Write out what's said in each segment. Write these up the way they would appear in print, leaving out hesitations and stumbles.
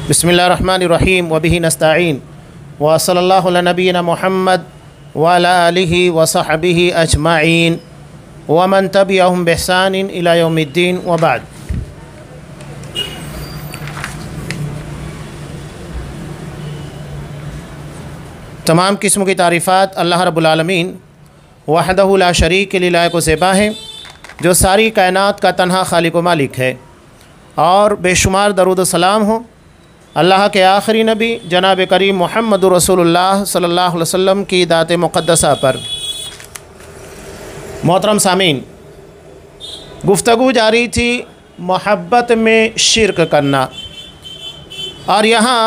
बिस्मिल्लाहिर्रहमानिर्रहीम वबिही नस्तईन व सल्लल्लाहु अला नबीना मुहम्मद व अला आलिहि व सहबिहि अजमाइन व मन तबिअहुम बिहसानिन इला यौमिद्दीन व बाद। तमाम किस्म की तारीफ़ात अल्लाह रब्बुल आलमीन वहदहु ला शरीक के लिए को ज़ेबा है, जो सारी कायनात का तन्हा खालिक व मालिक है। और बेशुमार दरूद सलाम हो अल्लाह के आखिरी नबी जनाब करीम मुहम्मदुर रसूलुल्लाह सल्लल्लाहु अलैहि वसल्लम की दात मुक़द्दसा पर। मोहतरम सामीन, गुफ्तगू जारी थी मोहब्बत में शिर्क करना, और यहाँ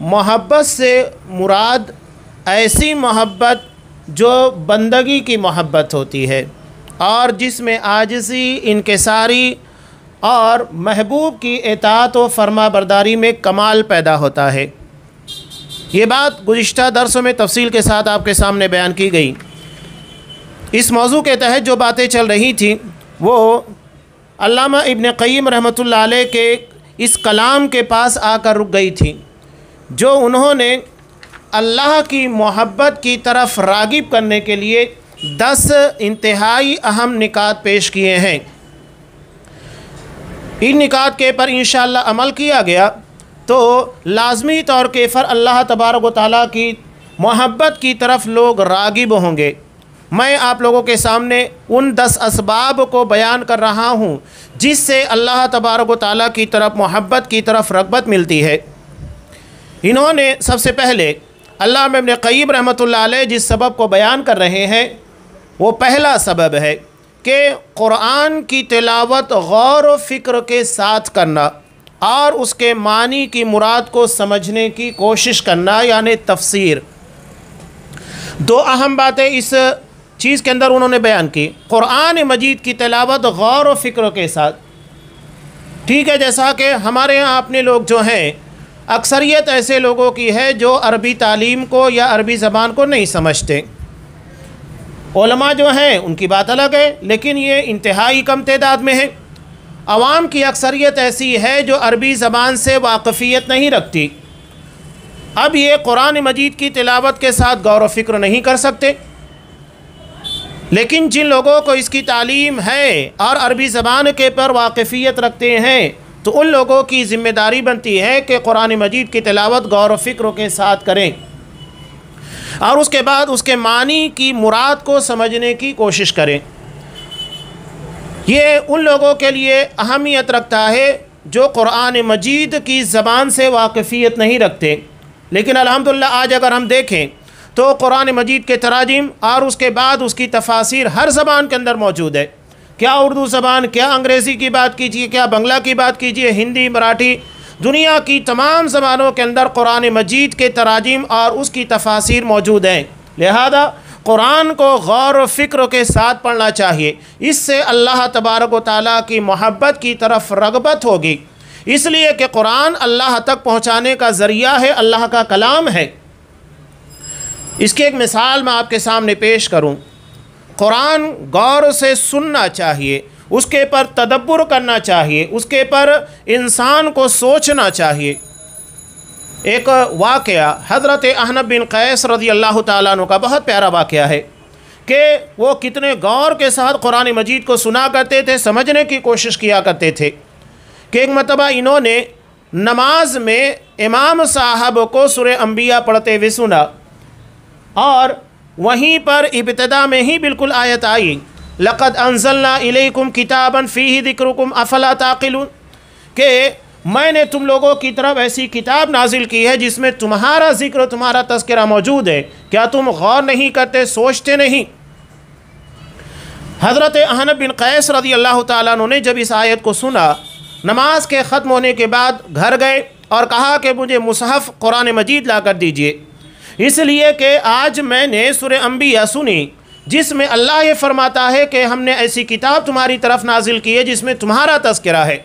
मोहब्बत से मुराद ऐसी मोहब्बत जो बंदगी की मोहब्बत होती है और जिसमें आजिज़ी, इनकिसारी और महबूब की इताअत व फरमा बरदारी में कमाल पैदा होता है। ये बात गुज़िश्ता दर्सों में तफसील के साथ आपके सामने बयान की गई। इस मौजू के तहत जो बातें चल रही थी वो अल्लामा इब्न क़य्यिम रहमतुल्लाह अलैह के इस कलाम के पास आकर रुक गई थी, जो उन्होंने अल्लाह की मोहब्बत की तरफ रागिब करने के लिए 10 इंतहाई अहम निकात पेश किए हैं। इन निकात के पर इंशाअल्लाह अमल किया गया तो लाज़मी तौर के पर अल्लाह तबारक व तआला की मोहब्बत की तरफ लोग रागिब होंगे। मैं आप लोगों के सामने उन 10 असबाब को बयान कर रहा हूँ जिससे अल्लाह तबारक व तआला की तरफ मोहब्बत की तरफ रग़बत मिलती है। इन्होंने सबसे पहले अल्लामा इब्न क़य्यिम रहमतुल्लाह अलैह जिस सबब को बयान कर रहे हैं वो पहला सबब है कि क़ुरान की तिलावत गौर व फ़िक्र के साथ करना और उसके मानी की मुराद को समझने की कोशिश करना, यानी तफसीर। 2 अहम बातें इस चीज़ के अंदर उन्होंने बयान की। क़ुरान मजीद की तिलावत गौर व फ़िक्र के साथ, ठीक है, जैसा कि हमारे यहाँ अपने लोग जो हैं अक्सरियत ऐसे लोगों की है जो अरबी तालीम को या अरबी ज़बान को नहीं समझते। उलमा जो हैं उनकी बात अलग है, लेकिन ये इंतहाई कम तादाद में है। अवाम की अक्सरियत ऐसी है जो अरबी ज़बान से वाक़फ़ियत नहीं रखती। अब ये कुरान मजीद की तिलावत के साथ गौर व फ़िक्र नहीं कर सकते, लेकिन जिन लोगों को इसकी तालीम है और अरबी ज़बान के पर वाक़फ़ियत रखते हैं तो उन लोगों की ज़िम्मेदारी बनती है कि कुरान मजीद की तिलावत गौर व फ़िक्र के साथ करें और उसके बाद उसके मानी की मुराद को समझने की कोशिश करें। ये उन लोगों के लिए अहमियत रखता है जो कुरान मजीद की ज़बान से वाक़फ़ियत नहीं रखते। लेकिन अल्हम्दुलिल्लाह आज अगर हम देखें तो कुरान मजीद के तराजिम और उसके बाद उसकी तफासिर हर ज़बान के अंदर मौजूद है। क्या उर्दू ज़बान, क्या अंग्रेज़ी की बात कीजिए, क्या बंगला की बात कीजिए, हिंदी, मराठी, दुनिया की तमाम ज़बानों के अंदर कुरान मजीद के तराजिम और उसकी तफासिर मौजूद हैं। लिहाजा कुरान को गौर व फ़िक्र के साथ पढ़ना चाहिए। इससे अल्लाह तबारक व तआला की मोहब्बत की तरफ रग़बत होगी, इसलिए कि कुरान अल्लाह तक पहुँचाने का ज़रिया है, अल्लाह का कलाम है। इसकी एक मिसाल मैं आपके सामने पेश करूँ। कुरान गौर से सुनना चाहिए, उसके पर तदब्बुर करना चाहिए, उसके पर इंसान को सोचना चाहिए। एक वाक़या हज़रत अहनब बिन क़ैस रज़ी अल्लाह ताला अन्हु का बहुत प्यारा वाक़या है कि वो कितने गौर के साथ कुरान मजीद को सुना करते थे, समझने की कोशिश किया करते थे कि एक मरतबा इन्होंने नमाज में इमाम साहब को सूरह अंबिया पढ़ते हुए सुना और वहीं पर इब्तिदा में ही बिल्कुल आयत आई, लक़द अंज़लना इलैकुम किताबन फ़ीही ज़िक्रुकुम अफ़ला ताक़िलून, कि मैंने तुम लोगों की तरफ ऐसी किताब नाजिल की है जिसमें तुम्हारा ज़िक्र, तुम्हारा तज़किरा मौजूद है, क्या तुम गौर नहीं करते, सोचते नहीं। हज़रत अहनब बिन क़ैस रज़ी अल्लाह ताला अन्हु ने जब इस आयत को सुना, नमाज के ख़त्म होने के बाद घर गए और कहा कि मुझे मुसहफ़ कुरान मजीद ला कर दीजिए, इसलिए कि आज मैंने सूरह अंबिया सुनी जिसमें अल्लाह ये फरमाता है कि हमने ऐसी किताब तुम्हारी तरफ नाजिल की है जिसमें तुम्हारा तज़किरा है।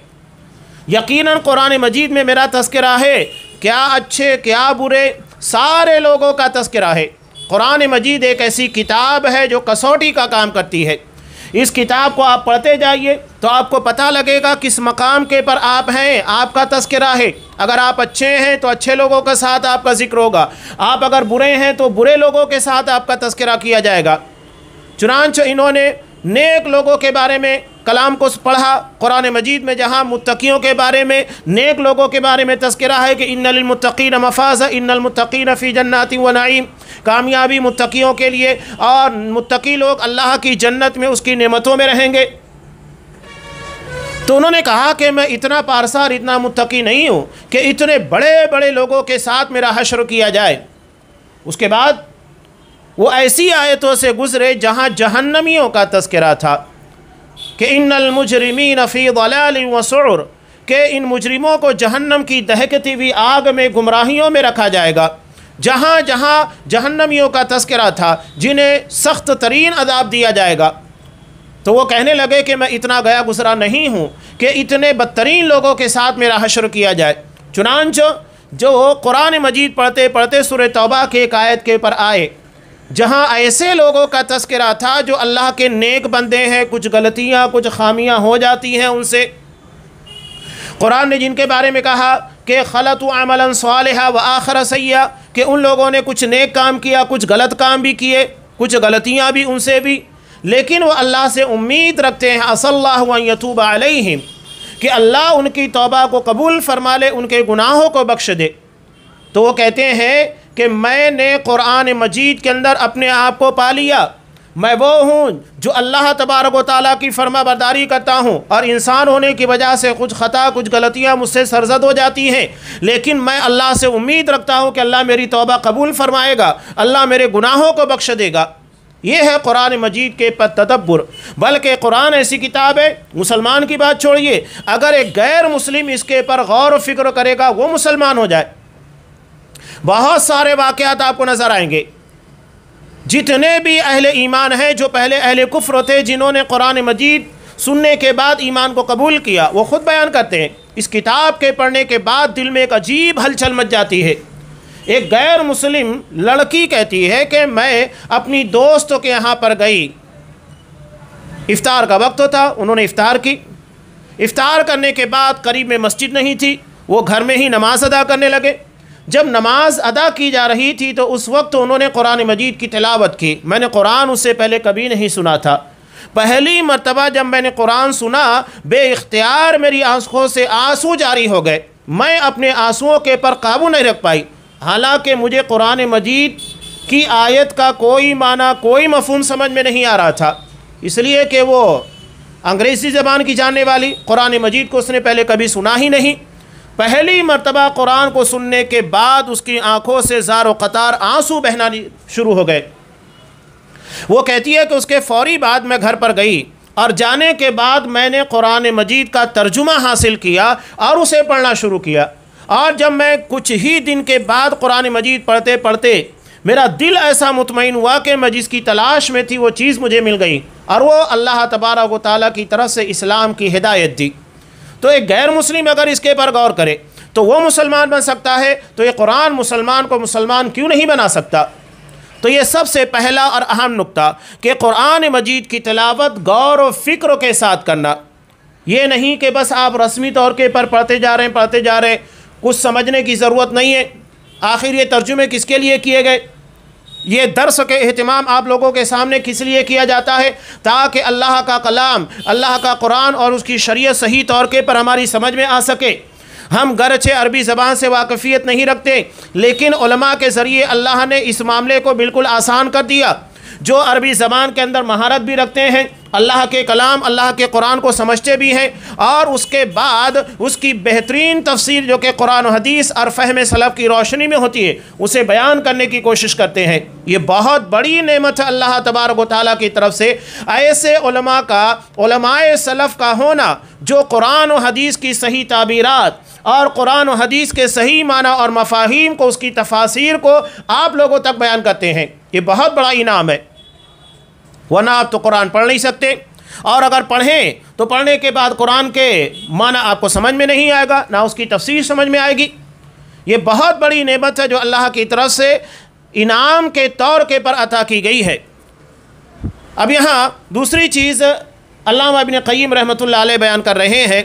यकीनन कुरान मजीद में मेरा तज़किरा है, क्या अच्छे क्या बुरे सारे लोगों का तज़किरा है। कुरान मजीद एक ऐसी किताब है जो कसौटी का काम करती है। इस किताब को आप पढ़ते जाइए तो आपको पता लगेगा किस मकाम के पर आप हैं, आपका तज़किरा है। अगर आप अच्छे हैं तो अच्छे लोगों के साथ आपका ज़िक्र होगा, आप अगर बुरे हैं तो बुरे लोगों के साथ आपका तज़किरा किया जाएगा। चुनांचे इन्होंने नेक लोगों के बारे में कलाम को पढ़ा कुरान मजीद में, जहाँ मुत्तक़ियों के बारे में, नेक लोगों के बारे में तज़किरा है कि इन्नल मुत्तक़ीन मफ़ाज़ा इन्नल मुत्तक़ीन फ़ी जन्नाति व नईम, कामयाबी मुत्तक़ियों के लिए और मुत्तक़ी लोग अल्लाह की जन्नत में उसकी नेमतों में रहेंगे। तो उन्होंने कहा कि मैं इतना पारसार, इतना मुत्तक़ी नहीं हूँ कि इतने बड़े बड़े लोगों के साथ मेरा हश्र किया जाए। उसके बाद वो ऐसी आयतों से गुज़रे जहाँ जहन्नमियों का तज़किरा था कि इन्नल मुजरिमीन फ़ी ज़लालिन व सुर, के इन मुजरिमों को जहन्नम की दहकती हुई आग में, गुमराहियों में रखा जाएगा। जहाँ जहाँ जहन्नमियों का तज़किरा था, जिन्हें सख्त तरीन अज़ाब दिया जाएगा। तो वो कहने लगे कि मैं इतना गया गुज़रा नहीं हूँ कि इतने बदतरीन लोगों के साथ मेरा हश्र किया जाए। चुनांचे जो कुरान मजीद पढ़ते पढ़ते सूरह तौबा के एक आयत के पर आए, जहाँ ऐसे लोगों का तज़किरा था जो अल्लाह के नेक बंदे हैं, कुछ गलतियाँ, कुछ खामियाँ हो जाती हैं उनसे। कुरान ने जिनके बारे में कहा कि खलतु अमलन सालिहा व आखिर सय्या, कि उन लोगों ने कुछ नेक काम किया, कुछ गलत काम भी किए, कुछ गलतियाँ भी उनसे भी, लेकिन वो अल्लाह से उम्मीद रखते हैं असल्लाहु अन यतूब अलैहिम, कि अल्लाह उनकी तौबा को कबूल फरमा ले, उनके गुनाहों को बख्श दे। तो वो कहते हैं कि मैंने कुरान मजीद के अंदर अपने आप को पा लिया, मैं वो हूँ जो अल्लाह तबारक व तआला की फरमाबरदारी करता हूँ, और इंसान होने की वजह से कुछ ख़ता, कुछ गलतियाँ मुझसे सरजद हो जाती हैं, लेकिन मैं अल्लाह से उम्मीद रखता हूँ कि अल्लाह मेरी तौबा कबूल फरमाएगा, अल्लाह मेरे गुनाहों को बख्श देगा। ये है कुरान मजीद के पर तदब्बुर। बल्कि कुरान ऐसी किताब है, मुसलमान की बात छोड़िए, अगर एक गैर मुस्लिम इसके पर गौर व फिक्र करेगा वो मुसलमान हो जाए। बहुत सारे वाक़यात आपको नज़र आएंगे, जितने भी अहले ईमान हैं जो पहले अहले कुफ्र थे, जिन्होंने कुरान मजीद सुनने के बाद ईमान को कबूल किया, वो ख़ुद बयान करते हैं इस किताब के पढ़ने के बाद दिल में एक अजीब हलचल मच जाती है। एक गैर मुस्लिम लड़की कहती है कि मैं अपनी दोस्तों के यहाँ पर गई, इफ्तार का वक्त था, उन्होंने इफ्तार की। इफ्तार करने के बाद करीब में मस्जिद नहीं थी, वो घर में ही नमाज अदा करने लगे। जब नमाज अदा की जा रही थी तो उस वक्त उन्होंने कुरान मजीद की तिलावत की। मैंने कुरान उससे पहले कभी नहीं सुना था। पहली मर्तबा जब मैंने कुरान सुना, बेइख्तियार मेरी आंखों से आंसू जारी हो गए। मैं अपने आंसुओं के पर काबू नहीं रख पाई। हालांकि मुझे कुरान मजीद की आयत का कोई माना, कोई मफ़हूम समझ में नहीं आ रहा था, इसलिए कि वो अंग्रेज़ी ज़बान की जानने वाली, कुरान मजीद को उसने पहले कभी सुना ही नहीं। पहली मर्तबा कुरान को सुनने के बाद उसकी आंखों से ज़ारो क़तार आंसू बहना शुरू हो गए। वो कहती है कि उसके फ़ौरी बाद मैं घर पर गई और जाने के बाद मैंने कुरान मजीद का तर्जुमा हासिल किया और उसे पढ़ना शुरू किया। और जब मैं कुछ ही दिन के बाद कुरान मजीद पढ़ते पढ़ते मेरा दिल ऐसा मुतमईन हुआ कि मैं जिसकी तलाश में थी वो चीज़ मुझे मिल गई, और वो अल्लाह तबारक व तआला की तरफ से इस्लाम की हिदायत दी। तो एक गैर मुस्लिम अगर इसके पर गौर करे तो वो मुसलमान बन सकता है, तो ये कुरान मुसलमान को मुसलमान क्यों नहीं बना सकता। तो ये सबसे पहला और अहम नुक्ता कि कुरान मजीद की तिलावत गौर व फिक्र के साथ करना। ये नहीं कि बस आप रस्मी तौर के पर पढ़ते जा रहे हैं, कुछ समझने की ज़रूरत नहीं है। आखिर ये तर्जुमे किसके लिए किए गए, ये दर्स के एहतमाम आप लोगों के सामने किस लिए किया जाता है, ताकि अल्लाह का कलाम, अल्लाह का कुरान और उसकी शरीयत सही तौर के पर हमारी समझ में आ सके। हम गरचे अरबी ज़बान से वाकफ़ियत नहीं रखते, लेकिन उलमा के ज़रिए अल्लाह ने इस मामले को बिल्कुल आसान कर दिया। जो अरबी ज़बान के अंदर महारत भी रखते हैं, अल्लाह के कलाम, अल्लाह के कुरान को समझते भी हैं, और उसके बाद उसकी बेहतरीन तफसीर जो कि कुरान और हदीस और फ़हम सलफ़ की रोशनी में होती है, उसे बयान करने की कोशिश करते हैं। ये बहुत बड़ी नेमत है अल्लाह तबारक व तआला की तरफ से ऐसे उलमा का, उलमाए सलफ़ का होना जो कुरान और हदीस की सही ताबीरात और कुरान और हदीस के सही माना और मफ़ाहीम को, उसकी तफासीर को आप लोगों तक बयान करते हैं। ये बहुत बड़ा इनाम है, वरना आप तो कुरान पढ़ नहीं सकते, और अगर पढ़ें तो पढ़ने के बाद कुरान के माना आपको समझ में नहीं आएगा, ना उसकी तफसीर समझ में आएगी। ये बहुत बड़ी नेमत है जो अल्लाह की तरफ से इनाम के तौर के पर अता की गई है। अब यहाँ दूसरी चीज़ अल्लामा इब्न क़य्यिम रहमतुल्लाह अलैह बयान कर रहे हैं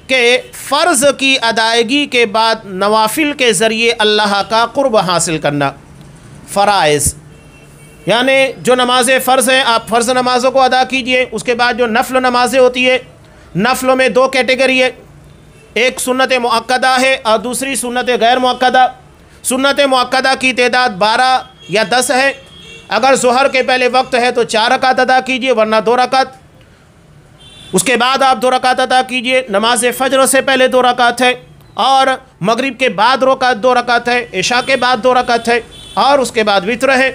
कि फ़र्ज़ की अदायगी के बाद नवाफिल के ज़रिए अल्लाह का क़ुर्ब हासिल करना, फ़राइज़ यानी जो नमाज़ें फ़र्ज़ हैं आप फ़र्ज़ नमाज़ों को अदा कीजिए। उसके बाद जो नफ़ल नमाज़ें होती है, नफ़लों में दो कैटेगरी है, एक सुन्नत मुअक्कदा है और दूसरी सुन्नत गैर मुअक्कदा। सुन्नत मुअक्कदा की तादाद 12 या 10 है। अगर ज़ुहर के पहले वक्त है तो 4 रकात अदा कीजिए, वरना 2 रकात। उसके बाद आप 2 रकात अदा कीजिए। नमाज फ़ज्र से पहले 2 रकात है और मगरिब के बाद 2 रकात है, इशा के बाद 2 रकात है और उसके बाद वित्र है।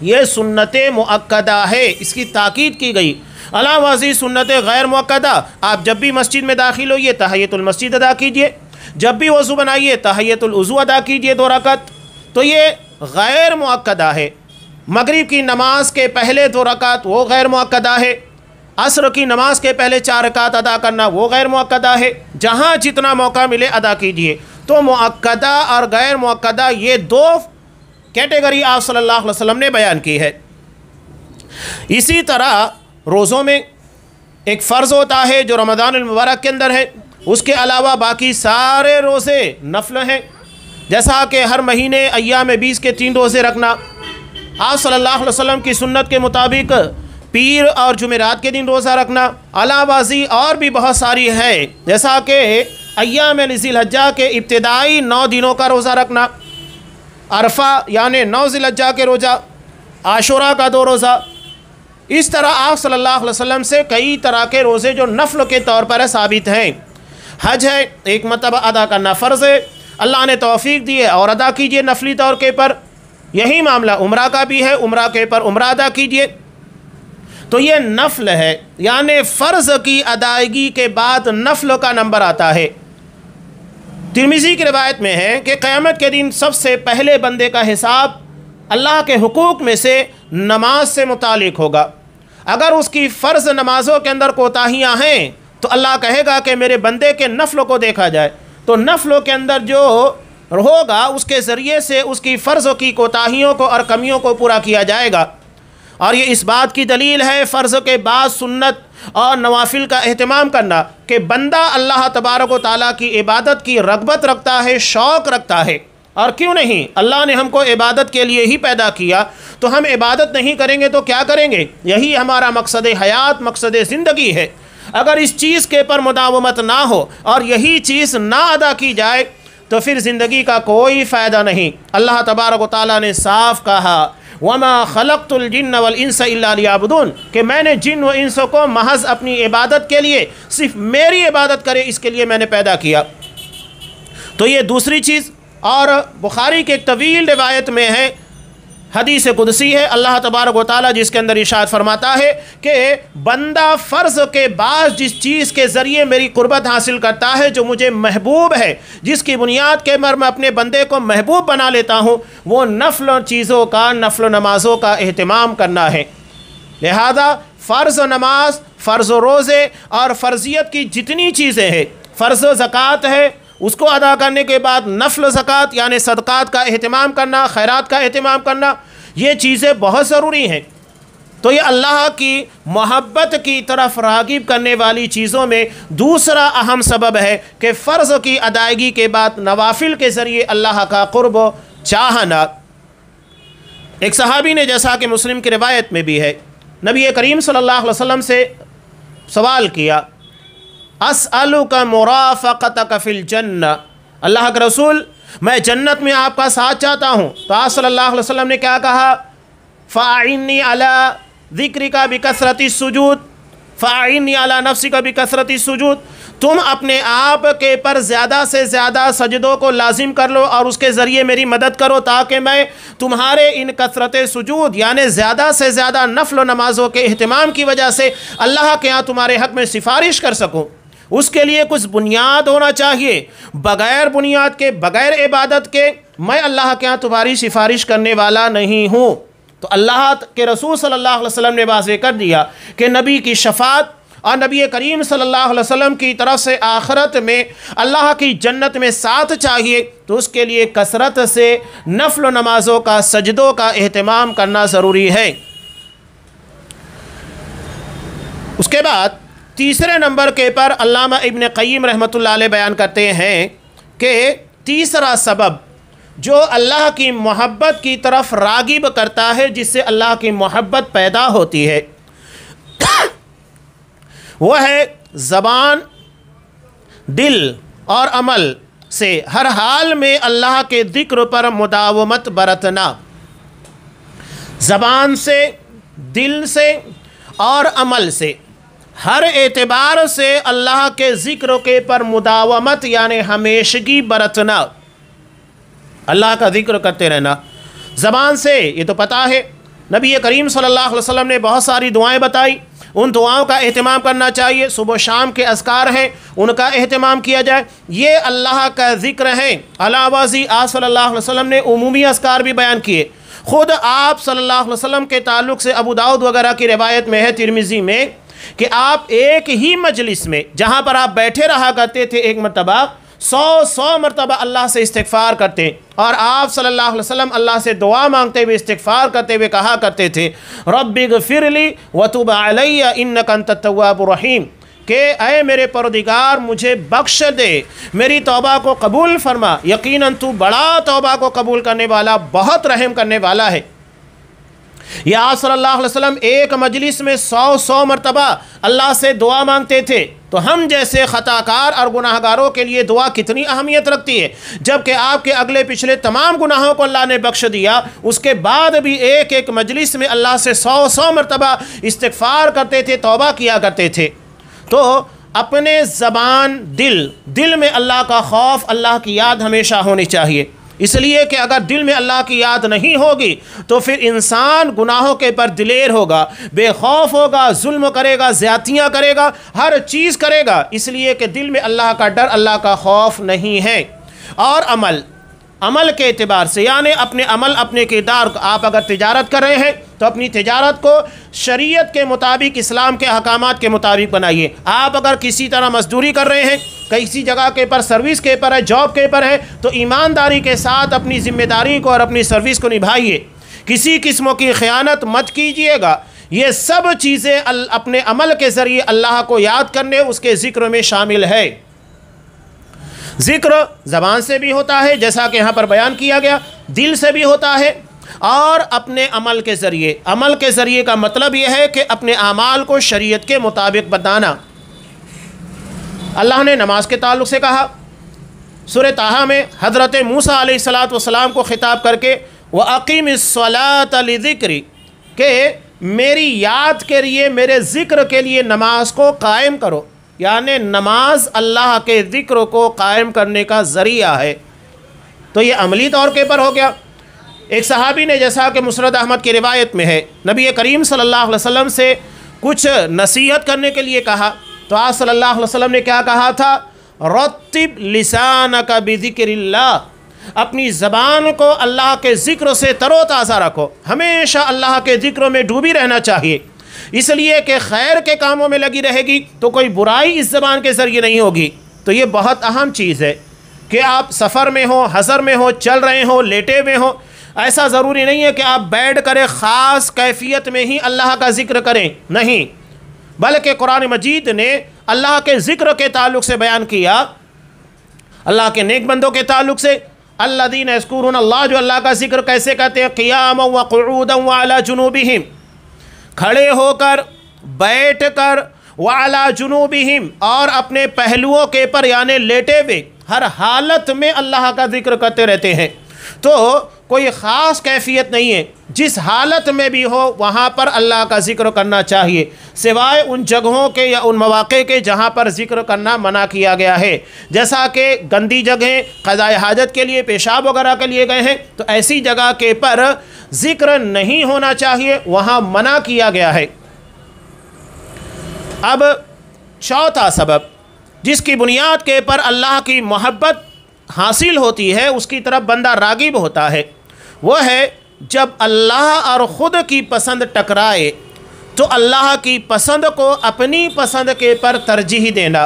ये सुन्नत मुअक्कदा है, इसकी ताकीद की गई। अलावाज़ी सुन्नत गैर मुअक्कदा, आप जब भी मस्जिद में दाखिल होइए तहियतुल मस्जिद अदा कीजिए, जब भी वज़ू बनाइए तहियतुल वज़ू अदा कीजिए 2 रकात। तो ये गैर मुअक्कदा है। मगरिब की नमाज के पहले 2 रकात वो गैर मुअक्कदा है। असर की नमाज के पहले 4 रकात अदा करना वो गैर मुअक्कदा है। जहाँ जितना मौका मिले अदा कीजिए। तो मुअक्कदा और गैर मुअक्कदा ये 2 कैटेगरी आप सल्लल्लाहु अलैहि वसल्लम ने बयान की है। इसी तरह रोज़ों में एक फ़र्ज़ होता है जो रमज़ानुल मुबारक के अंदर है, उसके अलावा बाकी सारे रोज़े नफ़ल हैं। जैसा कि हर महीने अय्याम 20 के 3 रोज़े रखना, आप सल्लल्लाहु अलैहि वसल्लम की सुन्नत के मुताबिक पीर और जुमेरात के दिन रोज़ा रखना, अलावाज़ी और भी बहुत सारी है। जैसा कि अय्याम ज़िलहज्जा के इब्तिदाई 9 दिनों का रोज़ा रखना, अरफा यानी 9 ज़िलहज्जा के रोज़ा, आशुरा का 2 रोज़ा। इस तरह आप सल्लल्लाहु अलैहि वसल्लम से कई तरह के रोज़े जो नफ़ल के तौर पर साबित हैं। हज है, एक मरतबा अदा करना फ़र्ज़ है, अल्लाह ने तौफ़ीक दी है और अदा कीजिए नफली तौर के पर। यही मामला उम्रा का भी है, उम्रा के पर उम्रा अदा कीजिए। तो ये नफल है, यानी फ़र्ज़ की अदायगी के बाद नफल का नंबर आता है। तिरमिज़ी की रिवायत में है कि क़यामत के दिन सबसे पहले बंदे का हिसाब अल्लाह के हुकूक में से नमाज से मुतालिक होगा। अगर उसकी फ़र्ज़ नमाज़ों के अंदर कोताहियाँ हैं तो अल्लाह कहेगा कि मेरे बंदे के नफलों को देखा जाए। तो नफलों के अंदर जो होगा उसके ज़रिए से उसकी फ़र्ज़ों की कोताहियों को और कमियों को पूरा किया जाएगा। और ये इस बात की दलील है फ़र्ज़ के बाद सुन्नत और नवाफिल का एहतमाम करना कि बंदा अल्लाह तबारक व तआला की इबादत की रग़बत रखता है, शौक़ रखता है। और क्यों नहीं, अल्लाह ने हमको इबादत के लिए ही पैदा किया, तो हम इबादत नहीं करेंगे तो क्या करेंगे? यही हमारा मकसद हयात, मकसद ज़िंदगी है। अगर इस चीज़ के पर मुदावमत ना हो और यही चीज़ ना अदा की जाए तो फिर ज़िंदगी का कोई फ़ायदा नहीं। अल्लाह तबारक व तआला ने साफ़ कहा, वमा खलक़तुल जिन्न वल इंस इल्ला लियअबुदून, कि मैंने जिन व इंस को महज अपनी इबादत के लिए, सिर्फ मेरी इबादत करे इसके लिए मैंने पैदा किया। तो ये दूसरी चीज़। और बुखारी के एक तवील रिवायत में है, हदीस कुदसी है, अल्लाह तबारक व तआला जिसके अंदर इरशाद फरमाता है कि बंदा फ़र्ज़ के बाद जिस चीज़ के ज़रिए मेरी क़ुर्बत हासिल करता है, जो मुझे महबूब है, जिसकी बुनियाद के मर मैं अपने बंदे को महबूब बना लेता हूँ, वो नफल चीज़ों का, नफल नमाज़ों का एहतमाम करना है। लिहाजा फ़र्ज़ नमाज, फ़र्ज़ रोज़े और फ़र्ज़ियत की जितनी चीज़ें हैं, फ़र्ज़ ज़कात है, उसको अदा करने के बाद नफल ज़कात यानी सदक़ात का एहतमाम करना, खैरात का एहतमाम करना, ये चीज़ें बहुत ज़रूरी हैं। तो ये अल्लाह की मोहब्बत की तरफ राग़िब करने वाली चीज़ों में दूसरा अहम सबब है कि फ़र्ज़ की अदायगी के बाद नवाफिल के ज़रिए अल्लाह का क़ुर्ब चाहना। एक सहाबी ने, जैसा कि मुस्लिम की रिवायत में भी है, नबी करीम सल्लल्लाहु अलैहि वसल्लम से सवाल किया, अस्अलुका मुराफ़क़तक फ़िल जन्नह, अल्लाह के रसूल मैं जन्नत में आपका साथ चाहता हूँ। तो आप सल्लल्लाहु अलैहि वसल्लम ने क्या कहा, फ़अइन्नी अला ज़िक्रिका बिकसरति सुजूद, फ़अइन्नी अला नफ्सिका बिकसरति सुजूद, तुम अपने आप के पर ज़्यादा से ज़्यादा सजदों को लाजिम कर लो और उसके ज़रिए मेरी मदद करो, ताकि मैं तुम्हारे इन कसरत सुजूद यानि ज़्यादा से ज़्यादा नफल नमाज़ों के अहतमाम की वजह से अल्लाह के यहाँ तुम्हारे हक़ में सिफारिश कर सकूँ। उसके लिए कुछ बुनियाद होना चाहिए, बग़ैर बुनियाद के, बग़ैर इबादत के मैं अल्लाह के यहाँ तुम्हारी सिफारिश करने वाला नहीं हूँ। तो अल्लाह के रसूल सल्लल्लाहु अलैहि वसल्लम ने वाज़ेह कर दिया कि नबी की शफ़ात और नबी करीम सल्लल्लाहु अलैहि वसल्लम की तरफ से आखिरत में अल्लाह की जन्नत में साथ चाहिए, तो उसके लिए कसरत से नफल नमाज़ों का, सजदों का एहतमाम करना ज़रूरी है। उसके बाद तीसरे नंबर के पर अल्लामा इब्न क़य्यिम रहमतुल्लाह अलैह बयान करते हैं कि तीसरा सबब जो अल्लाह की मोहब्बत की तरफ रागिब करता है, जिससे अल्लाह की मोहब्बत पैदा होती है, वह है ज़बान, दिल और अमल से हर हाल में अल्लाह के ज़िक्र पर मुदावमत बरतना। ज़बान से, दिल से और अमल से हर एतबार से अल्लाह के ज़िक्र के पर मुदावमत यानी हमेशगी बरतना, अल्लाह का ज़िक्र करते रहना। ज़बान से ये तो पता है, नबी करीम सल्लल्लाहु अलैहि वसल्लम ने बहुत सारी दुआएं बताई, उन दुआओं का एहतमाम करना चाहिए। सुबह शाम के अज़कार हैं, उनका एहतमाम किया जाए, ये अल्लाह का ज़िक्र है। अलावाज़ी आप सल्लल्लाहु अलैहि वसल्लम ने उमूमी अज़कार भी बयान किए। ख़ुद आप सल्लल्लाहु अलैहि वसल्लम के ताल्लुक़ से अबू दाऊद वगैरह की रिवायत में है, तिरमिज़ी में, कि आप एक ही मजलिस में जहाँ पर आप बैठे रहा करते थे, एक मरतबा 100 मरतबा अल्लाह से इस्तिग़फ़ार करते, और आप सल्लल्लाहु अलैहि वसल्लम अल्लाह से दुआ मांगते हुए, इस्तिग़फ़ार करते हुए कहा करते थे, रब्बिग़फ़िरली वतुब अलैया इन्नका अंतत तव्वाबुर रहीम, कि ऐ मेरे परदिगार मुझे बख्श दे, मेरी तौबा को कबूल फरमा, यकीनन तू बड़ा तौबा को कबूल करने वाला, बहुत रहम करने वाला है। या आप सल्लल्लाहु अलैहि वसल्लम एक मजलिस में 100 मरतबा अल्लाह से दुआ मांगते थे, तो हम जैसे ख़ताकार और गुनाहगारों के लिए दुआ कितनी अहमियत रखती है। जबकि आपके अगले पिछले तमाम गुनाहों को अल्लाह ने बख्श दिया, उसके बाद भी एक एक मजलिस में अल्लाह से 100 मरतबा इस्तिग़फ़ार करते थे, तौबा किया करते थे। तो अपने ज़बान, दिल में अल्लाह का खौफ, अल्लाह की याद हमेशा होनी चाहिए। इसलिए कि अगर दिल में अल्लाह की याद नहीं होगी तो फिर इंसान गुनाहों के पर दिलेर होगा, बेखौफ होगा, जुल्म करेगा, ज़्यादतियाँ करेगा, हर चीज़ करेगा, इसलिए कि दिल में अल्लाह का डर, अल्लाह का खौफ नहीं है। और अमल के एतबार से, यानी अपने अमल, अपने किरदार, आप अगर तिजारत कर रहे हैं तो अपनी तिजारत को शरीयत के मुताबिक, इस्लाम के अहकामात के मुताबिक बनाइए। आप अगर किसी तरह मजदूरी कर रहे हैं, किसी जगह के पर सर्विस के पर है, जॉब के पर है, तो ईमानदारी के साथ अपनी ज़िम्मेदारी को और अपनी सर्विस को निभाइए। किसी किस्म की ख़यानत मत कीजिएगा। ये सब चीज़ें अपने अमल के ज़रिए अल्लाह को याद करने, उसके ज़िक्र में शामिल है। ज़िक्र ज़बान से भी होता है, जैसा कि यहाँ पर बयान किया गया, दिल से भी होता है, और अपने अमल के ज़रिए। अमल के ज़रिए का मतलब यह है कि अपने आमाल को शरीयत के मुताबिक बताना। अल्लाह ने नमाज के ताल्लुक़ से कहा, सूरह ताहा में हज़रत मूसा अलैहिस्सलातु वस्सलाम को ख़िताब करके, व अक़ीमिस्सलात लिज़िक्री, के मेरी याद के लिए, मेरे ज़िक्र के लिए नमाज को कायम करो। यानी नमाज अल्लाह के ज़िक्र को कायम करने का ज़रिया है। तो ये अमली तौर के पर हो गया। एक सहाबी ने, जैसा कि मुस्नद अहमद की रिवायत में है, नबी करीम सल्लल्लाहु अलैहि वसल्लम से कुछ नसीहत करने के लिए कहा, तो आप सल्लल्लाहु अलैहि वसल्लम ने क्या कहा था, रत्तिब लिसानका बिज़िक्रिल्लाह, अपनी ज़बान को अल्लाह के ज़िक्र से तरोताज़ा रखो, हमेशा अल्लाह के ज़िक्र में डूबी रहना चाहिए। इसलिए कि खैर के कामों में लगी रहेगी तो कोई बुराई इस ज़बान के ज़रिए नहीं होगी। तो ये बहुत अहम चीज़ है कि आप सफ़र में हो, हज़र में हो, चल रहे हो, लेटे हुए हो, ऐसा ज़रूरी नहीं है कि आप बैठ करें ख़ास कैफियत में ही अल्लाह का ज़िक्र करें, नहीं, बल्कि कुरान मजीद ने अल्लाह के ज़िक्र के ताल्लुक़ से बयान किया, अल्लाह के नेक बंदों के ताल्लुक़ से, अल्लज़ीना यज़्कुरूनल्लाह, जो अल्लाह का ज़िक्र कैसे कहते हैं, क़ियामन व क़ुऊदन व अला जुनूबिहिम, खड़े होकर, बैठ कर, व अला जुनूबिहिम, और अपने पहलुओं के पर यानी लेटे हुए, हर हालत में अल्लाह का ज़िक्र करते रहते हैं। तो कोई ख़ास कैफियत नहीं है, जिस हालत में भी हो वहाँ पर अल्लाह का ज़िक्र करना चाहिए, सिवाय उन जगहों के या उन मौक़े के जहाँ पर ज़िक्र करना मना किया गया है। जैसा कि गंदी जगहें क़ज़ाए हाजत के लिए, पेशाब वगैरह के लिए गए हैं, तो ऐसी जगह के पर ज़िक्र नहीं होना चाहिए, वहाँ मना किया गया है। अब चौथा सबब जिसकी बुनियाद के पर अल्लाह की मोहब्बत हासिल होती है, उसकी तरफ बंदा रागिब होता है, वो है जब अल्लाह और ख़ुद की पसंद टकराए तो अल्लाह की पसंद को अपनी पसंद के पर तरजीह देना।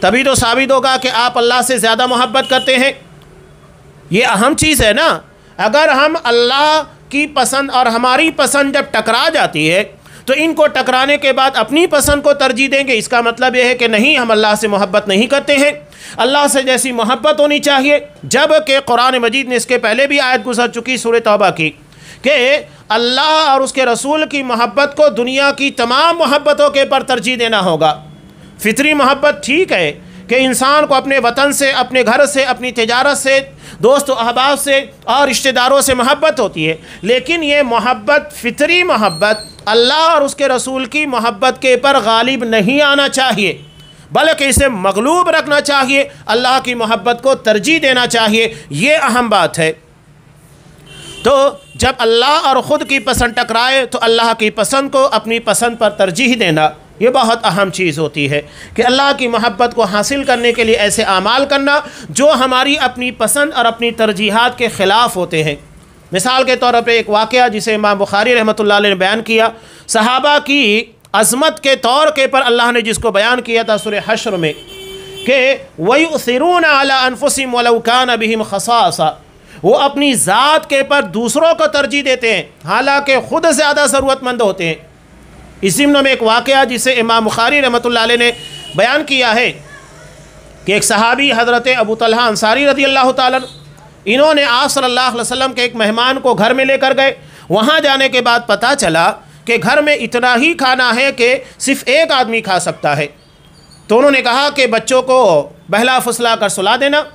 तभी तो साबित होगा कि आप अल्लाह से ज़्यादा मोहब्बत करते हैं। ये अहम चीज़ है ना। अगर हम अल्लाह की पसंद और हमारी पसंद जब टकरा जाती है तो इनको टकराने के बाद अपनी पसंद को तरजीह देंगे, इसका मतलब यह है कि नहीं, हम अल्लाह से मोहब्बत नहीं करते हैं। अल्लाह से जैसी मोहब्बत होनी चाहिए, जबकि कुरान मजीद ने इसके पहले भी आयत गुजर चुकी सूरह तौबा की कि अल्लाह और उसके रसूल की मोहब्बत को दुनिया की तमाम मोहब्बतों के पर तरजीह देना होगा। फितरी मोहब्बत ठीक है कि इंसान को अपने वतन से, अपने घर से, अपनी तिजारत से, दोस्त अहबाब से और रिश्तेदारों से मोहब्बत होती है, लेकिन ये मोहब्बत, फितरी मोहब्बत अल्लाह और उसके रसूल की मोहब्बत के पर गालिब नहीं आना चाहिए, बल्कि इसे मगलूब रखना चाहिए, अल्लाह की मोहब्बत को तरजीह देना चाहिए। ये अहम बात है। तो जब अल्लाह और ख़ुद की पसंद टकराए तो अल्लाह की पसंद को अपनी पसंद पर तरजीह देना, ये बहुत अहम चीज़ होती है कि अल्लाह की मोहब्बत को हासिल करने के लिए ऐसे आमाल करना जो हमारी अपनी पसंद और अपनी तरजीहात के ख़िलाफ़ होते हैं। मिसाल के तौर पर एक वाक़या जिसे इमाम बुखारी रहमतुल्लाह अलैह ने बयान किया, सहाबा की अज़मत के तौर के पर अल्लाह ने जिसको बयान किया था सूरह हश्र में कि वयुसिरून अला अनफुसिहिम वलौ कान बिहिम खसासा, वो अपनी ज़ात के पर दूसरों को तरजीह देते हैं हालांकि ख़ुद ज़्यादा ज़रूरतमंद होते हैं। इसी में एक वाक़या जिसे इमाम बुखारी रहमतुल्लाह अलैह ने बयान किया है कि एक सहाबी हज़रत अबू तलहा अंसारी रज़ी अल्लाह ताला, इन्होंने आप सल्लल्लाहु अलैहि वसल्लम के एक मेहमान को घर में लेकर गए। वहाँ जाने के बाद पता चला कि घर में इतना ही खाना है कि सिर्फ़ एक आदमी खा सकता है। तो उन्होंने कहा कि बच्चों को बहला फुसला कर सुला देना,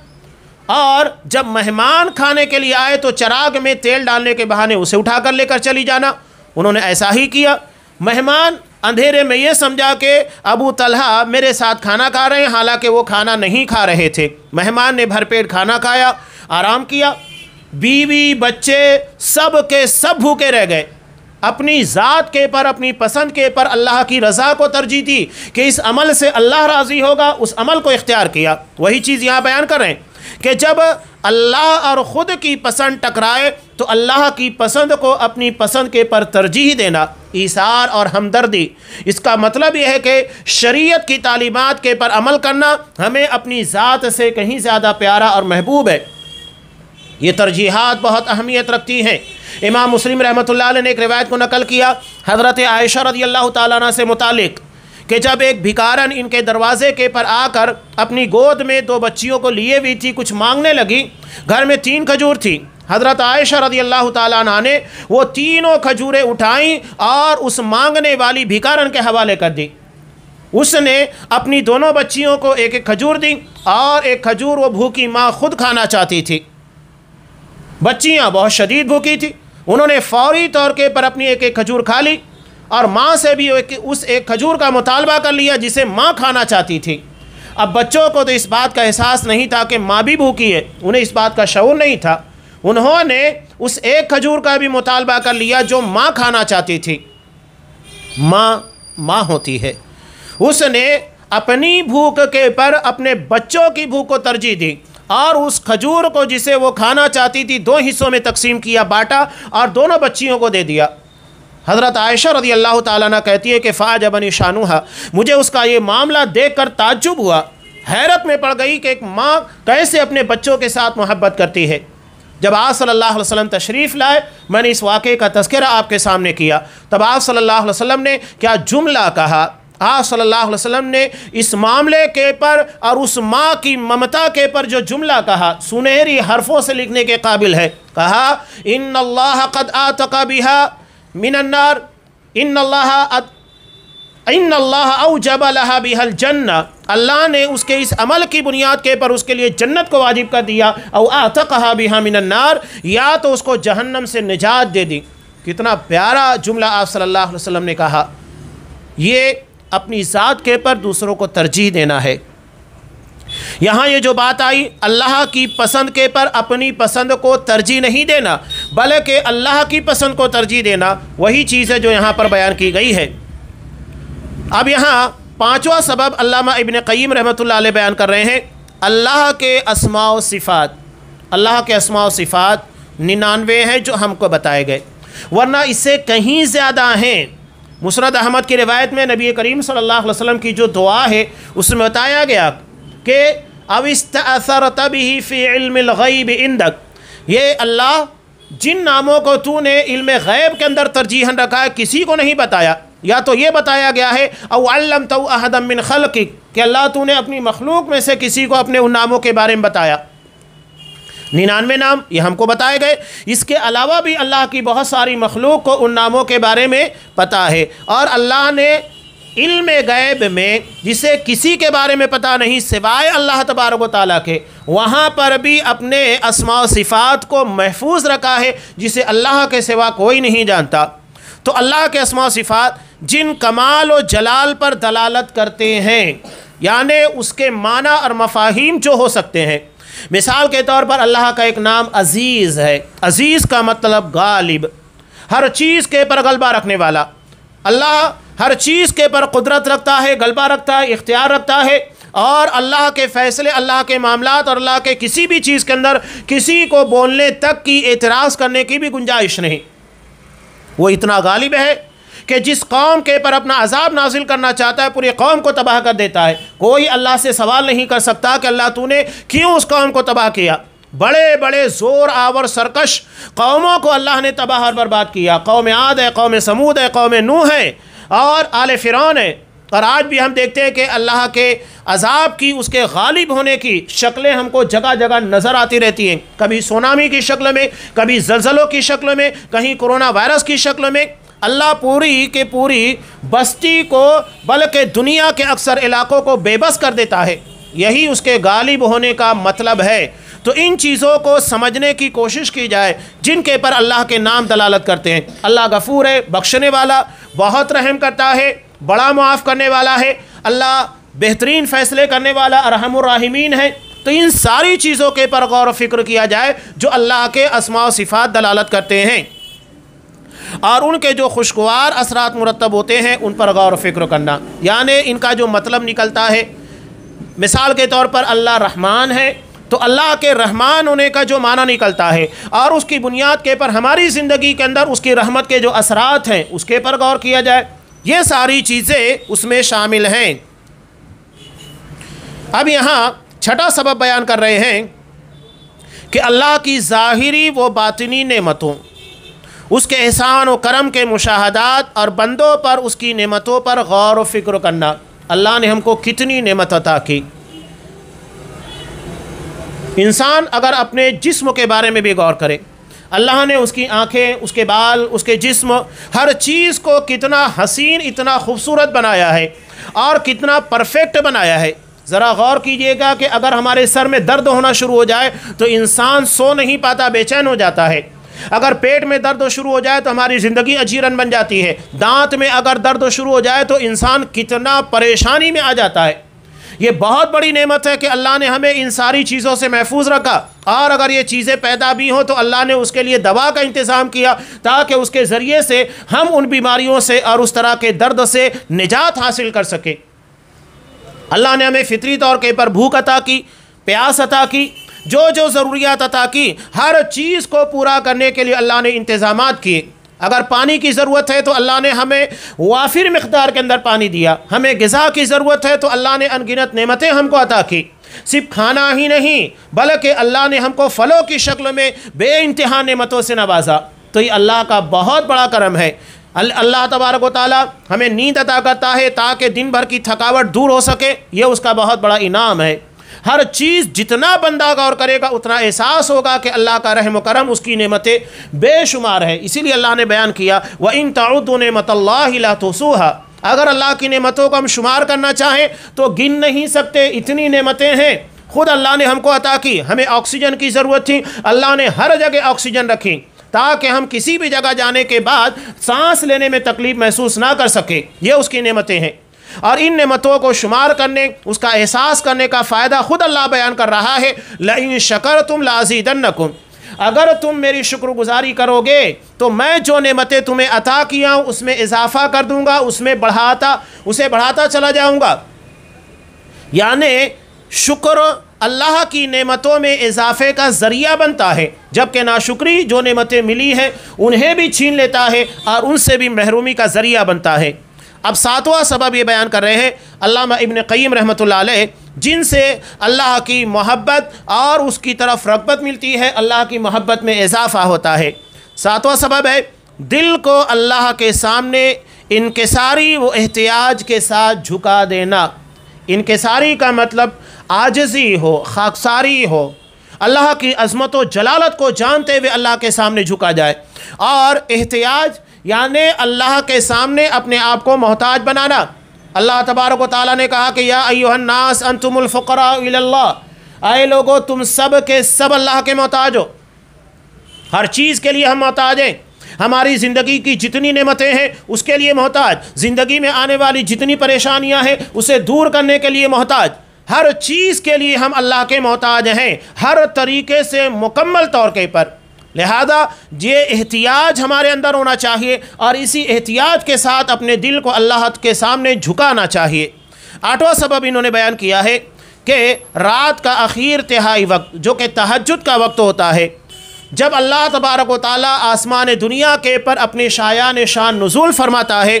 और जब मेहमान खाने के लिए आए तो चराग में तेल डालने के बहाने उसे उठा कर लेकर चली जाना। उन्होंने ऐसा ही किया। मेहमान अंधेरे में ये समझा कि अबू तलहा मेरे साथ खाना खा रहे हैं, हालांकि वो खाना नहीं खा रहे थे। मेहमान ने भरपेट खाना खाया, आराम किया। बीवी बच्चे सब के सब भूखे रह गए। अपनी ज़ात के पर, अपनी पसंद के पर अल्लाह की रज़ा को तरजीह दी कि इस अमल से अल्लाह राज़ी होगा, उस अमल को इख्तियार किया। वही चीज़ यहाँ बयान कर रहे हैं कि जब अल्लाह और ख़ुद की पसंद टकराए तो अल्लाह की पसंद को अपनी पसंद के पर तरजीह देना, ईसार और हमदर्दी, इसका मतलब यह है कि शरीयत की तालीमात के पर अमल करना हमें अपनी ज़ात से कहीं ज़्यादा प्यारा और महबूब है। ये तरजीहात बहुत अहमियत रखती हैं। इमाम मुस्लिम रहमतुल्लाह अलैह ने एक रिवायत को नकल किया हज़रत आयशा रज़ी अल्लाह ताला अन्हा से मुतालिक कि जब एक भिखारन इनके दरवाज़े के पर आकर अपनी गोद में 2 बच्चियों को लिए हुई थी, कुछ मांगने लगी। घर में 3 खजूर थी। हज़रत आयशा रज़ी अल्लाह ताला अन्हा ने वो तीनों खजूरें उठाईं और उस मांगने वाली भिखारन के हवाले कर दी। उसने अपनी दोनों बच्चियों को एक एक खजूर दी और एक खजूर वो भूखी माँ खुद खाना चाहती थी। बच्चियाँ बहुत शदीद भूखी थी। उन्होंने फ़ौरी तौर के पर अपनी एक एक खजूर खा ली और माँ से भी उस एक खजूर का मुतालबा कर लिया जिसे माँ खाना चाहती थी। अब बच्चों को तो इस बात का एहसास नहीं था कि माँ भी भूखी है, उन्हें इस बात का शऊर नहीं था। उन्होंने उस एक खजूर का भी मुतालबा कर लिया जो माँ खाना चाहती थी। माँ होती है, उसने अपनी भूख के पर अपने बच्चों की भूख को तरजीह दी और उस खजूर को जिसे वो खाना चाहती थी 2 हिस्सों में तकसीम किया, बांटा और दोनों बच्चियों को दे दिया। हज़रत आयशा रज़ी अल्लाह ताला अन्हा कहती है कि फ़ाअजबनी शानुहा, मुझे उसका ये मामला देखकर ताज्जुब हुआ, हैरत में पड़ गई कि एक माँ कैसे अपने बच्चों के साथ मोहब्बत करती है। जब आप सल्लल्लाहु अलैहि वसल्लम तशरीफ़ लाए, मैंने इस वाक़े का तज़किरा आपके सामने किया। तब आप सल्लल्लाहु अलैहि वसल्लम ने क्या जुमला कहा। आप सल्लल्लाहु अलैहि वसल्लम ने इस मामले के पर और उस माँ की ममता के पर जो जुमला कहा, सुनहरी हरफों से लिखने के काबिल है। कहा इन्नल्लाह क़द आतक़ा बिहा मिनन्नार, इन्नल्लाह औजब लहा बिहल जन्ना, अल्लाह ने उसके इस अमल की बुनियाद के पर उसके लिए जन्नत को वाजिब कर दिया। औ आतक़हा बिहा मिनन्नार, या तो उसको जहन्नम से निजात दे दी। कितना प्यारा जुमला आप सल्लल्लाहु अलैहि वसल्लम ने कहा। ये अपनी ज़ात के पर दूसरों को तरजीह देना है। यहाँ ये जो बात आई, अल्लाह की पसंद के पर अपनी पसंद को तरजीह नहीं देना, बल्कि अल्लाह की पसंद को तरजीह देना, वही चीज़ है जो यहाँ पर बयान की गई है। अब यहाँ 5वां सबब अल्लामा इब्न क़य्यिम रहमतुल्लाह अलैह बयान कर रहे हैं, अल्लाह के अस्मा व सिफ़ात। अल्लाह के अस्मा व सिफ़ात 99 हैं जो हमको बताए गए, वरना इससे कहीं ज़्यादा हैं। मुस्नद अहमद की रिवायत में नबी करीम सल्लल्लाहु अलैहि वसल्लम की जो दुआ है उसमें बताया गया कि अविस्तअसरत बिही फ़ी इल्मिल ग़ैब इंदक, ये अल्लाह जिन नामों को तूने इल्म गैब के अंदर तरजीहन रखा है, किसी को नहीं बताया, या तो ये बताया गया है औ अल्लमतहु अहदम मिन खल्क़िक कि अल्लाह तूने अपनी मखलूक में से किसी को अपने उन नामों के बारे में बताया। 99 नाम ये हमको बताए गए। इसके अलावा भी अल्लाह की बहुत सारी मखलूक को उन नामों के बारे में पता है। और अल्लाह ने इल्म गैब में जिसे किसी के बारे में पता नहीं सिवाय अल्लाह तबारक व तआला के, वहाँ पर भी अपने अस्मा व सिफ़ात को महफूज रखा है जिसे अल्लाह के सिवा कोई नहीं जानता। तो अल्लाह के अस्मा व सिफ़ात जिन कमाल और जलाल पर दलालत करते हैं, यानी उसके माना और मफ़ाहीम जो हो सकते हैं। मिसाल के तौर पर अल्लाह का एक नाम अज़ीज़ है। अज़ीज़ का मतलब गालिब, हर चीज़ के पर गलबा रखने वाला। अल्लाह हर चीज़ के पर कुदरत रखता है, गलबा रखता है, इख्तियार रखता है। और अल्लाह के फ़ैसले, अल्लाह के मामलात और अल्लाह के किसी भी चीज़ के अंदर किसी को बोलने तक की एतराज़ करने की भी गुंजाइश नहीं। वो इतना गालिब है कि जिस कौम के पर अपना अजाब नाजिल करना चाहता है पूरी कौम को तबाह कर देता है। कोई अल्लाह से सवाल नहीं कर सकता कि अल्लाह तूने क्यों उस कौम को तबाह किया। बड़े बड़े ज़ोर आवर सरकश कौमों को अल्लाह ने तबाह और बर्बाद किया। कौम आद है, कौम समूद है, कौम नूह है और आले फ़िरौन है। और आज भी हम देखते हैं कि अल्लाह के अजाब की, उसके गालिब होने की शक्लें हमको जगह जगह नज़र आती रहती हैं। कभी सुनामी की शक्ल में, कभी ज़लज़लों की शक्ल में, कहीं कोरोना वायरस की शक्ल में। अल्लाह पूरी के पूरी बस्ती को, बल्कि दुनिया के अक्सर इलाक़ों को बेबस कर देता है। यही उसके गालिब होने का मतलब है। तो इन चीज़ों को समझने की कोशिश की जाए जिनके पर अल्लाह के नाम दलालत करते हैं। अल्लाह गफ़ूर है, बख्शने वाला, बहुत रहम करता है, बड़ा मुआफ़ करने वाला है। अल्लाह बेहतरीन फ़ैसले करने वाला अरहमुर राहिमीन है। तो इन सारी चीज़ों के पर गौर व फिक्र किया जाए जो अल्लाह के अस्मा व सिफ़ात दलालत करते हैं और उनके जो खुशगवार असरात मुरतब होते हैं उन पर गौर व फिक्र करना। यानी इनका जो मतलब निकलता है, मिसाल के तौर पर अल्लाह रहमान है तो अल्लाह के रहमान होने का जो माना निकलता है और उसकी बुनियाद के पर हमारी ज़िंदगी के अंदर उसकी रहमत के जो असरात हैं उसके पर गौर किया जाए। ये सारी चीज़ें उसमें शामिल हैं। अब यहाँ छठा सबब बयान कर रहे हैं कि अल्लाह की ज़ाहिरी व बातिनी नेमतों, उसके एहसान व करम के मुशाहदात और बंदों पर उसकी नेमतों पर गौर व फिक्र करना। अल्लाह ने हमको कितनी नेमत अता की। इंसान अगर अपने जिस्म के बारे में भी गौर करे, अल्लाह ने उसकी आँखें, उसके बाल, उसके जिस्म, हर चीज़ को कितना हसीन, इतना खूबसूरत बनाया है और कितना परफेक्ट बनाया है। ज़रा गौर कीजिएगा कि अगर हमारे सर में दर्द होना शुरू हो जाए तो इंसान सो नहीं पाता, बेचैन हो जाता है। अगर पेट में दर्द शुरू हो जाए तो हमारी ज़िंदगी अजीरन बन जाती है। दांत में अगर दर्द शुरू हो जाए तो इंसान कितना परेशानी में आ जाता है। ये बहुत बड़ी नेमत है कि अल्लाह ने हमें इन सारी चीज़ों से महफूज रखा। और अगर ये चीज़ें पैदा भी हों तो अल्लाह ने उसके लिए दवा का इंतज़ाम किया ताकि उसके ज़रिए से हम उन बीमारियों से और उस तरह के दर्द से निजात हासिल कर सकें। अल्लाह ने हमें फितरी तौर के पर भूख अता की, प्यास अता की, जो जो ज़रूरियात अता की, हर चीज़ को पूरा करने के लिए अल्लाह ने इंतज़ामात किए। अगर पानी की ज़रूरत है तो अल्लाह ने हमें वाफिर मिक़दार के अंदर पानी दिया। हमें ग़िज़ा की ज़रूरत है तो अल्लाह ने अनगिनत नेमतें हमको अता की। सिर्फ खाना ही नहीं बल्कि अल्लाह ने हमको फ़लों की शक्ल में बेइंतहा नेमतों से नवाजा। तो ये अल्लाह का बहुत बड़ा करम है। अल्लाह तबारक व तआला हमें नींद अता करता है ताकि दिन भर की थकावट दूर हो सके। ये उसका बहुत बड़ा इनाम है। हर चीज़ जितना बंदा गौर करेगा उतना एहसास होगा कि अल्लाह का रहम करम, उसकी नेमतें बेशुमार है। इसीलिए अल्लाह ने बयान किया व इन तउद्दू नेमतल्लाहि ला तुहसूहा। अगर अल्लाह की नेमतों को हम शुमार करना चाहें तो गिन नहीं सकते, इतनी नेमतें हैं। ख़ुद अल्लाह ने हमको अता की। हमें ऑक्सीजन की ज़रूरत थी, अल्लाह ने हर जगह ऑक्सीजन रखी ताकि हम किसी भी जगह जाने के बाद सांस लेने में तकलीफ़ महसूस ना कर सके। ये उसकी नेमतें हैं। और इन नेमतों को शुमार करने, उसका एहसास करने का फ़ायदा ख़ुद अल्लाह बयान कर रहा है। लइन शकरतुम लाज़ीदन्नकुम, अगर तुम मेरी शुक्रगुजारी करोगे तो मैं जो नेमतें तुम्हें अता किया हूँ उसमें इजाफ़ा कर दूँगा, उसे बढ़ाता चला जाऊँगा। यानी शुक्र अल्लाह की नेमतों में इजाफ़े का ज़रिया बनता है, जबकि नाशुक्री जो नेमतें मिली हैं उन्हें भी छीन लेता है और उनसे भी महरूमी का ज़रिया बनता है। अब सातवां सबब ये बयान कर रहे हैं अल्लामा इब्न क़य्यिम रहमतुल्लाह अलैह, जिनसे अल्लाह की मोहब्बत और उसकी तरफ रग़बत मिलती है, अल्लाह की मोहब्बत में इजाफ़ा होता है। सातवां सबब है दिल को अल्लाह के सामने इनकिसारी व एहतियाज के साथ झुका देना। इनकिसारी का मतलब आजिज़ी हो, खाकसारी हो, अल्लाह की अज़मत व जलालत को जानते हुए अल्लाह के सामने झुका जाए। और एहतियाज यानी अल्लाह के सामने अपने आप को मोहताज बनाना। अल्लाह तबारक व तआला ने कहा कि या अय्युहन नास अंतुमुल फुक़रा इलल्लाह, आए लोगो तुम सब के सब अल्लाह के मोहताज हो। हर चीज़ के लिए हम मोहताज हैं। हमारी ज़िंदगी की जितनी नेमतें हैं उसके लिए मोहताज, ज़िंदगी में आने वाली जितनी परेशानियां हैं उसे दूर करने के लिए मोहताज, हर चीज़ के लिए हम अल्लाह के मोहताज हैं, हर तरीके से मुकम्मल तौर के पर। लिहाजा ये एहतियाज हमारे अंदर होना चाहिए और इसी एहतियाज के साथ अपने दिल को अल्लाह के सामने झुकाना चाहिए। आठवां सबब इन्होंने बयान किया है कि रात का आखिर तिहाई वक्त जो कि तहज्जुद का वक्त होता है, जब अल्लाह तबारक व तआला आसमान दुनिया के पर अपने शायान शान नुज़ूल फरमाता है,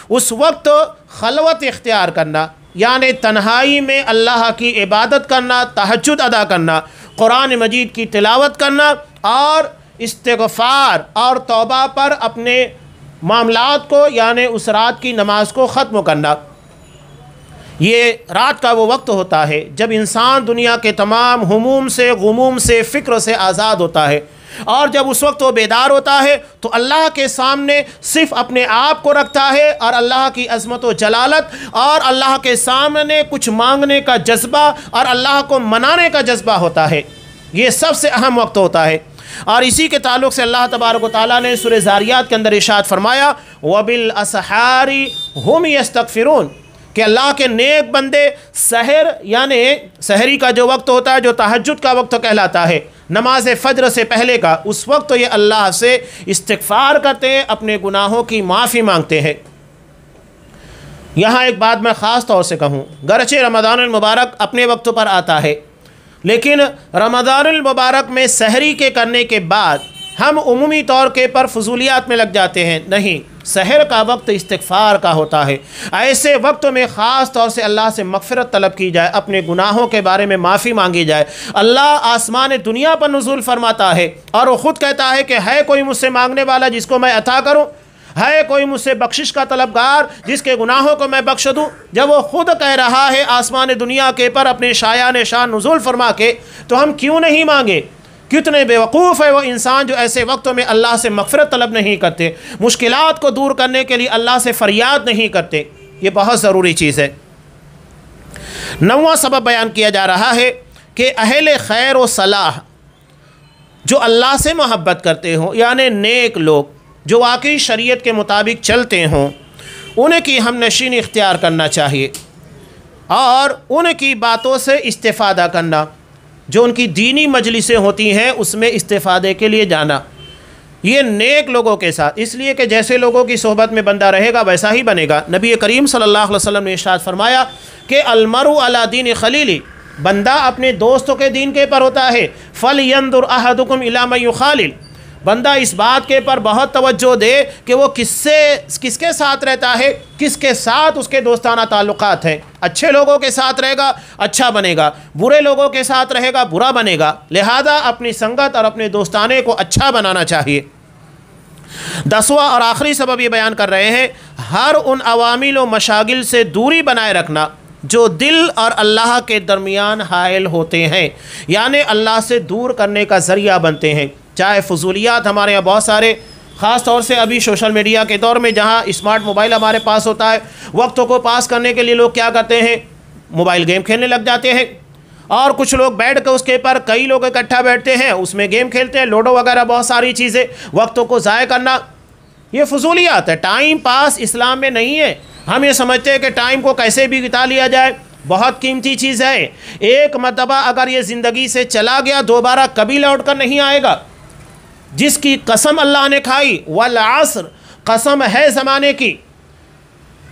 उस वक्त खलवत इख्तियार करना यानी तन्हाई में अल्लाह की इबादत करना, तहज्जुद अदा करना, कुरान मजीद की तिलावत करना और इस्तिग़फ़ार और तौबा पर अपने मामलात को यानी उस रात की नमाज को ख़त्म करना। ये रात का वो वक्त होता है जब इंसान दुनिया के तमाम हुमूम से, गुमूम से, फ़िक्र से आज़ाद होता है और जब उस वक्त वो बेदार होता है तो अल्लाह के सामने सिर्फ अपने आप को रखता है और अल्लाह की अज़मत व जलालत और अल्लाह के सामने कुछ मांगने का जज्बा और अल्लाह को मनाने का जज्बा होता है। ये सबसे अहम वक्त होता है और इसी के ताल्लुक़ से अल्लाह तबारक व तआला ने सूरह ज़ारियात के अंदर इरशाद फरमाया वबिल असहारी हुम यस्तग़फ़िरून कि अल्लाह के नेक बंदे सहर यानी सहरी का जो वक्त होता है जो तहज्जुद का वक्त कहलाता है, नमाज फ़ज्र से पहले का, उस वक्त तो ये अल्लाह से इस्तिग़फ़ार करते हैं, अपने गुनाहों की माफ़ी मांगते हैं। यहाँ एक बात मैं ख़ास तौर से कहूँ, गरचे रमज़ानुल मुबारक अपने वक्त पर आता है लेकिन रमज़ानुल मुबारक में सहरी के करने के बाद हम उमूमी तौर के पर फजूलियात में लग जाते हैं। नहीं, सहर का वक्त इस्तिग़फ़ार का होता है। ऐसे वक्त में ख़ास तौर से अल्लाह से मग़फ़िरत तलब की जाए, अपने गुनाहों के बारे में माफ़ी मांगी जाए। अल्लाह आसमान दुनिया पर नुज़ूल फरमाता है और वो ख़ुद कहता है कि है कोई मुझसे मांगने वाला जिसको मैं अता करूँ, है कोई मुझसे बख्शिश का तलबगार जिसके गुनाहों को मैं बख्श दूँ। जब वो ख़ुद कह रहा है आसमान दुनिया के पर अपने शायान शान नुज़ूल फरमा के, तो हम क्यों नहीं मांगे। कितने बेवकूफ़ है वो इंसान जो ऐसे वक्तों में अल्लाह से मग़फ़िरत तलब नहीं करते, मुश्किलात को दूर करने के लिए अल्लाह से फ़रियाद नहीं करते। ये बहुत ज़रूरी चीज़ है। नौवां सबब बयान किया जा रहा है कि अहले खैर व सलाह जो अल्लाह से मोहब्बत करते हों यानी नेक लोग जो वाकई शरीयत के मुताबिक चलते हों, उनकी हमनशीनी इख्तियार करना चाहिए और उनकी बातों से इस्तिफ़ादा करना। जो उनकी दीनी मजलिसें होती हैं उसमें इस्तिफ़ादे के लिए जाना, ये नेक लोगों के साथ, इसलिए कि जैसे लोगों की सोहबत में बंदा रहेगा वैसा ही बनेगा। नबी करीम सल्लल्लाहु अलैहि वसल्लम ने इरशाद फरमाया कि अलमरु अला दीन खलीली, बंदा अपने दोस्तों के दीन के पर होता है। फल यंदुर अहदुकुम इला मन युखालिल, बंदा इस बात के पर बहुत तवज्जो दे कि वो किसके साथ रहता है, किसके साथ उसके दोस्ताना ताल्लुकात हैं। अच्छे लोगों के साथ रहेगा अच्छा बनेगा, बुरे लोगों के साथ रहेगा बुरा बनेगा। लिहाजा अपनी संगत और अपने दोस्ताने को अच्छा बनाना चाहिए। 10वां और आखिरी सबब ये बयान कर रहे हैं, हर उन अवामिल व मशागिल से दूरी बनाए रखना जो दिल और अल्लाह के दरमियान हायल होते हैं, यानी अल्लाह से दूर करने का ज़रिया बनते हैं। चाहे फजूलियात हमारे यहाँ बहुत सारे, ख़ास तौर से अभी सोशल मीडिया के दौर में जहाँ स्मार्ट मोबाइल हमारे पास होता है, वक्तों को पास करने के लिए लोग क्या करते हैं, मोबाइल गेम खेलने लग जाते हैं। और कुछ लोग बैठ कर उसके पर कई लोग इकट्ठा बैठते हैं, उसमें गेम खेलते हैं, लूडो वगैरह बहुत सारी चीज़ें, वक्तों को ज़ाय करना, ये फजूलियात है। टाइम पास इस्लाम में नहीं है। हम ये समझते हैं कि टाइम को कैसे भी बिता लिया जाए, बहुत कीमती चीज़ है। एक मरतबा अगर ये ज़िंदगी से चला गया दोबारा कभी लौट कर नहीं आएगा। जिसकी कसम अल्लाह ने खाई, वल अस्र, कसम है ज़माने की,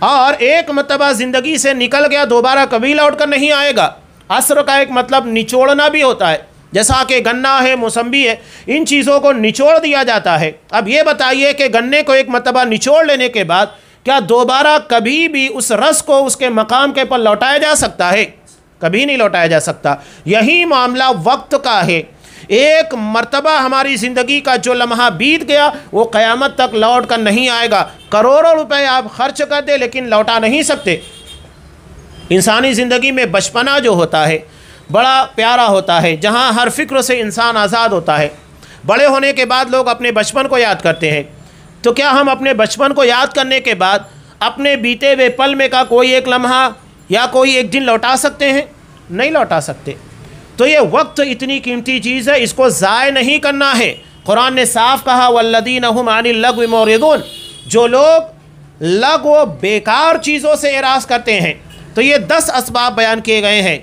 और एक मरतबा ज़िंदगी से निकल गया दोबारा कभी लौट कर नहीं आएगा। अस्र का एक मतलब निचोड़ना भी होता है, जैसा कि गन्ना है, मौसम्बी है, इन चीज़ों को निचोड़ दिया जाता है। अब ये बताइए कि गन्ने को एक मरतबा निचोड़ लेने के बाद क्या दोबारा कभी भी उस रस को उसके मकाम के पर लौटाया जा सकता है? कभी नहीं लौटाया जा सकता। यही मामला वक्त का है। एक मर्तबा हमारी ज़िंदगी का जो लम्हा बीत गया वो क़यामत तक लौट कर नहीं आएगा। करोड़ों रुपए आप खर्च कर दे लेकिन लौटा नहीं सकते। इंसानी ज़िंदगी में बचपना जो होता है बड़ा प्यारा होता है, जहाँ हर फ़िक्र से इंसान आज़ाद होता है। बड़े होने के बाद लोग अपने बचपन को याद करते हैं, तो क्या हम अपने बचपन को याद करने के बाद अपने बीते हुए पल में का कोई एक लम्हा या कोई एक दिन लौटा सकते हैं? नहीं लौटा सकते। तो ये वक्त इतनी कीमती चीज़ है, इसको ज़ाय नहीं करना है। कुरान ने साफ कहा वल्लदीन हुम अनिल लग़्व मुरिदून, जो लोग लग़्व बेकार चीज़ों से एराज़ करते हैं। तो ये 10 असबाब बयान किए गए हैं।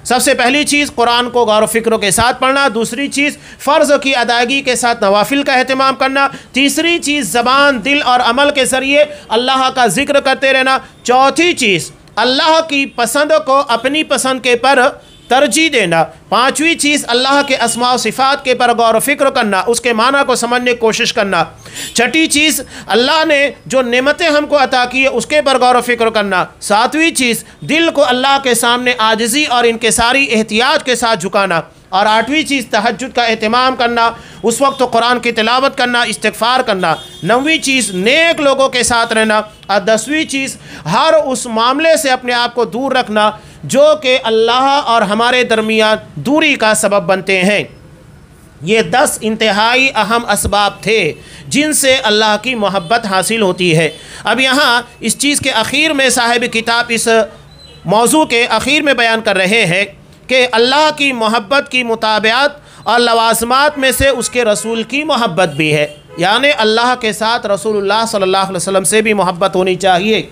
सबसे पहली चीज़ कुरान को गौर फ़िक्र के साथ पढ़ना, दूसरी चीज़ फ़र्ज़ की अदायगी के साथ नवाफिल का अहतमाम करना, तीसरी चीज़ ज़बान, दिल और अमल के ज़रिए अल्लाह का ज़िक्र करते रहना, चौथी चीज़ अल्लाह की पसंद को अपनी पसंद के पर तरजीह देना, पांचवी चीज़ अल्लाह के अस्मा व सिफ़ात के पर गौर फ़िक्र करना, उसके माना को समझने की कोशिश करना, छठी चीज़ अल्लाह ने जो नेमतें हमको अता की है उसके पर गौर फ़िक्र करना, सातवीं चीज़ दिल को अल्लाह के सामने आजिज़ी और इनकिसारी एहतियात के साथ झुकाना, और आठवीं चीज़ तहज्जुद का एहतमाम करना, उस वक्त तो कुरान की तिलावत करना, इस्तिग़फ़ार करना, नौवीं चीज़ नेक लोगों के साथ रहना, और 10वीं चीज़ हर उस मामले से अपने आप को दूर रखना जो कि अल्लाह और हमारे दरमियान दूरी का सबब बनते हैं। ये 10 इंतहाई अहम असबाब थे जिनसे अल्लाह की मोहब्बत हासिल होती है। अब यहाँ इस चीज़ के आखिर में साहिब किताब इस मौजू के आखिर में बयान कर रहे हैं कि अल्लाह की मोहब्बत की मुताबियत और लवाज़मात में से उसके रसूल की मोहब्बत भी है, यानी अल्लाह के साथ रसूलुल्लाह सल्लल्लाहु अलैहि वसल्लम से भी मोहब्बत होनी चाहिए।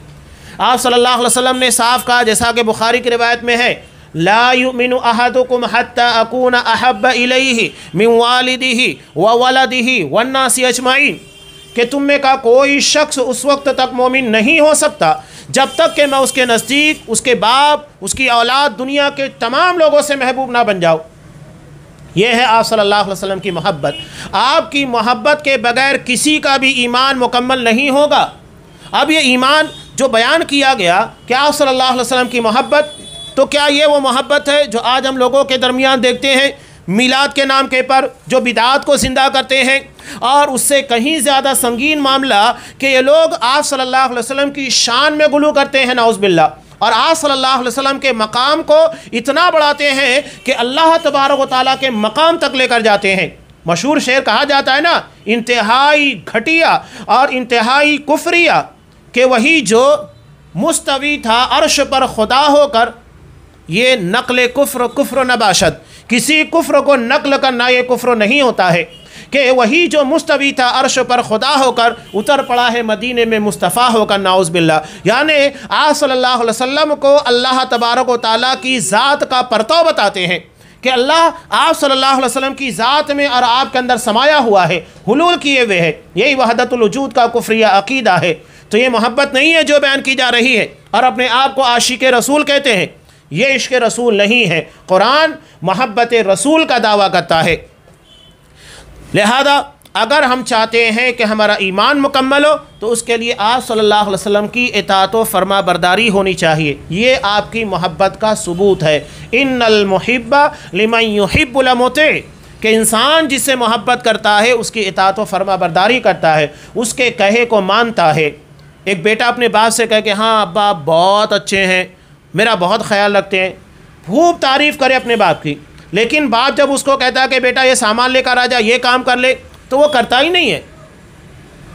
आप सल्लल्लाहु अलैहि वसल्लम ने साफ कहा, जैसा कि बुखारी की रिवायत में है, ला युमिनु अहदुकुम हत्ता अकूना अहब्ब इलैहि मिन वालिदिही व वलदिही वन्नासी अजमाइन, कि तुम में का कोई शख्स उस वक्त तक मोमिन नहीं हो सकता जब तक कि मैं उसके नज़दीक, उसके बाप, उसकी औलाद, दुनिया के तमाम लोगों से महबूब ना बन जाऊँ। यह है आप सल्लल्लाहु अलैहि वसल्लम की मोहब्बत। आपकी मोहब्बत के बगैर किसी का भी ईमान मुकम्मल नहीं होगा। अब ये ईमान जो बयान किया गया कि आप सल्लल्लाहु अलैहि वसल्लम की मोहब्बत, तो क्या ये वो मोहब्बत है जो आज हम लोगों के दरमियान देखते हैं मीलाद के नाम के पर, जो बिदात को ज़िंदा करते हैं, और उससे कहीं ज़्यादा संगीन मामला कि ये लोग आप सल्लल्लाहु अलैहि वसल्लम की शान में गुलू करते हैं नाउज़ बिल्लाह, और आप सल्लल्लाहु अलैहि वसल्लम के मकाम को इतना बढ़ाते हैं कि अल्लाह तबारक व तआला के मकाम तक लेकर जाते हैं। मशहूर शेर कहा जाता है ना, इंतहाई घटिया और इंतहाई कुफरिया, कि वही जो मुस्तवी था अर्श पर खुदा होकर, ये नक़ल कुफ्र नबाशत, किसी कुफ्र को नकल करना ये कुफ्र नहीं होता है, कि वही जो मुस्तवी था अर्श पर खुदा होकर उतर पड़ा है मदीने में मुस्तफ़ा होकर नाउज़ बिल्लाह। यानी आप सल्लल्लाहु अलैहि वसल्लम को अल्लाह तबारक व तआला की ज़ात का परतव बताते हैं कि अल्लाह आप सल्लल्लाहु अलैहि वसल्लम की ज़ात में और आपके अंदर समाया हुआ है, हुलूल किए हुए है। यही वहदतुल वजूद का कुफ्रिया अक़ीदा है। तो ये मोहब्बत नहीं है जो बयान की जा रही है, और अपने आप को आशिक रसूल कहते हैं, ये इश्क रसूल नहीं है। कुरान मोहब्बत रसूल का दावा करता है। लिहाजा अगर हम चाहते हैं कि हमारा ईमान मुकम्मल हो तो उसके लिए आप सल्लल्लाहु अलैहि वसल्लम की इताअत व फरमा बरदारी होनी चाहिए। ये आपकी मोहब्बत का सबूत है। इन्नल मुहिब्बा लिमन युहिब्बुल मुती, कि इंसान जिससे मोहब्बत करता है उसकी इताअत व फरमा बरदारी करता है, उसके कहे को मानता है। एक बेटा अपने बाप से कहे कि हाँ अब्बा बहुत अच्छे हैं, मेरा बहुत ख्याल रखते हैं, खूब तारीफ़ करे अपने बाप की, लेकिन बाप जब उसको कहता है कि बेटा ये सामान लेकर आ जा, ये काम कर ले, तो वो करता ही नहीं है।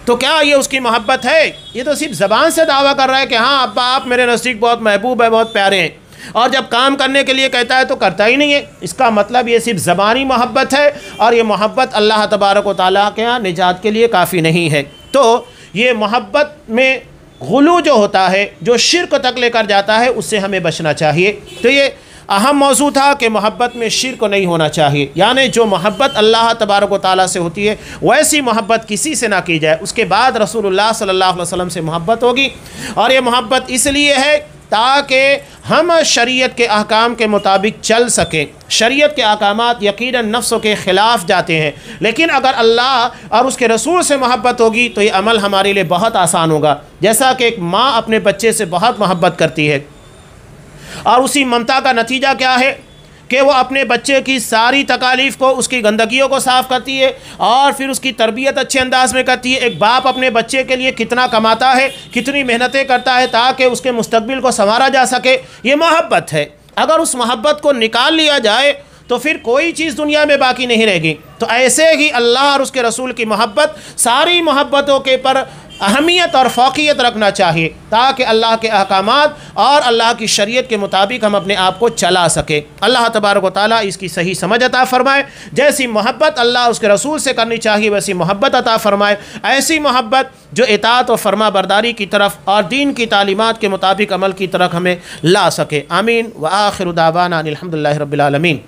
तो क्या ये उसकी मोहब्बत है? ये तो सिर्फ ज़बान से दावा कर रहा है कि हाँ अब्बा आप मेरे नज़दीक बहुत महबूब है, बहुत प्यारे हैं, और जब काम करने के लिए कहता है तो करता ही नहीं है। इसका मतलब ये सिर्फ ज़बानी मोहब्बत है, और ये मोहब्बत अल्लाह तबारक व तआला के यहाँ निजात के लिए काफ़ी नहीं है। तो ये मोहब्बत में गुलू जो होता है, जो शिर्क तक लेकर जाता है, उससे हमें बचना चाहिए। तो ये अहम मौजू था कि मोहब्बत में शिर्क नहीं होना चाहिए, यानी जो मोहब्बत अल्लाह तबारक व तआला से होती है वैसी मोहब्बत किसी से ना की जाए। उसके बाद रसूलुल्लाह सल्लल्लाहु अलैहि वसल्लम से मोहब्बत होगी, और ये मोहब्बत इसलिए है ताकि हम शरीयत के अहकाम के मुताबिक चल सकें। शरीयत के अहकामात यकीनन नफ्स के ख़िलाफ़ जाते हैं, लेकिन अगर अल्लाह और उसके रसूल से मोहब्बत होगी तो ये अमल हमारे लिए बहुत आसान होगा। जैसा कि एक माँ अपने बच्चे से बहुत मोहब्बत करती है, और उसी ममता का नतीजा क्या है कि वो अपने बच्चे की सारी तकालीफ़ को, उसकी गंदगियों को साफ़ करती है और फिर उसकी तरबियत अच्छे अंदाज में करती है। एक बाप अपने बच्चे के लिए कितना कमाता है, कितनी मेहनतें करता है ताकि उसके मुस्तकबिल को संवारा जा सके, ये मोहब्बत है। अगर उस मोहब्बत को निकाल लिया जाए तो फिर कोई चीज़ दुनिया में बाकी नहीं रहेगी। तो ऐसे ही अल्लाह और उसके रसूल की मोहब्बत, सारी मोहब्बतों के पर अहमियत और फ़ौक़ियत रखना चाहिए ताकि अल्लाह के अहकामात और अल्लाह की शरीयत के मुताबिक हम अपने आप को चला सके। अल्लाह तबारक व तआला इसकी सही समझ अता फ़रमाए। जैसी मोहब्बत अल्लाह उसके रसूल से करनी चाहिए वैसी मोहब्बत अता फ़रमाए। ऐसी मोहब्बत जो इताअत और फरमा बरदारी की तरफ और दीन की तालीमात के मुताबिक अमल की तरफ हमें ला सके। आमीन व आखिरु दावाना अनिल हम्दुलिल्लाहि रब्बिल आलमीन।